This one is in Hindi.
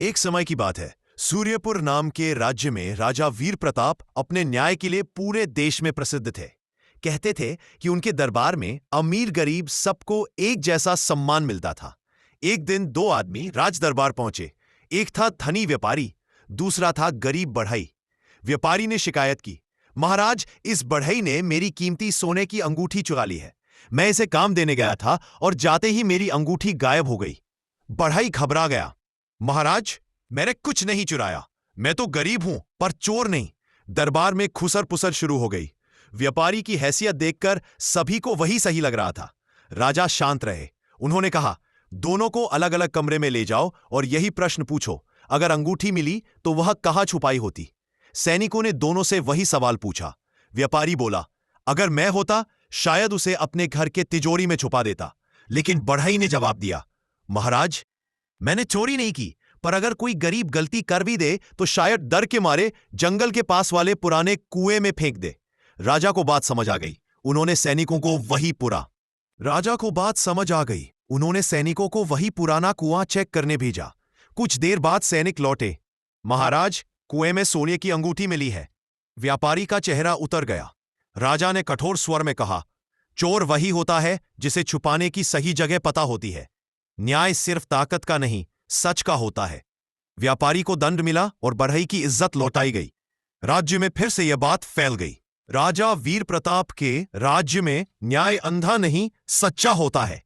एक समय की बात है। सूर्यपुर नाम के राज्य में राजा वीर प्रताप अपने न्याय के लिए पूरे देश में प्रसिद्ध थे। कहते थे कि उनके दरबार में अमीर गरीब सबको एक जैसा सम्मान मिलता था। एक दिन दो आदमी राज दरबार पहुंचे। एक था धनी व्यापारी, दूसरा था गरीब बढ़ई। व्यापारी ने शिकायत की, महाराज, इस बढ़ई ने मेरी कीमती सोने की अंगूठी चुरा ली है। मैं इसे काम देने गया था और जाते ही मेरी अंगूठी गायब हो गई। बढ़ई घबरा गया, महाराज, मैंने कुछ नहीं चुराया, मैं तो गरीब हूं पर चोर नहीं। दरबार में खुसर पुसर शुरू हो गई। व्यापारी की हैसियत देखकर सभी को वही सही लग रहा था। राजा शांत रहे। उन्होंने कहा, दोनों को अलग अलग कमरे में ले जाओ और यही प्रश्न पूछो, अगर अंगूठी मिली तो वह कहां छुपाई होती। सैनिकों ने दोनों से वही सवाल पूछा। व्यापारी बोला, अगर मैं होता शायद उसे अपने घर के तिजोरी में छुपा देता। लेकिन बढ़ई ने जवाब दिया, महाराज, मैंने चोरी नहीं की, पर अगर कोई गरीब गलती कर भी दे तो शायद डर के मारे जंगल के पास वाले पुराने कुएं में फेंक दे। राजा को बात समझ आ गई। उन्होंने सैनिकों को वही पुराना कुआं चेक करने भेजा। कुछ देर बाद सैनिक लौटे। महाराज, कुएं में सोने की अंगूठी मिली है। व्यापारी का चेहरा उतर गया। राजा ने कठोर स्वर में कहा, चोर वही होता है जिसे छुपाने की सही जगह पता होती है। न्याय सिर्फ ताकत का नहीं, सच का होता है। व्यापारी को दंड मिला और बढ़ई की इज्जत लौटाई गई। राज्य में फिर से यह बात फैल गई। राजा वीर प्रताप के राज्य में न्याय अंधा नहीं, सच्चा होता है।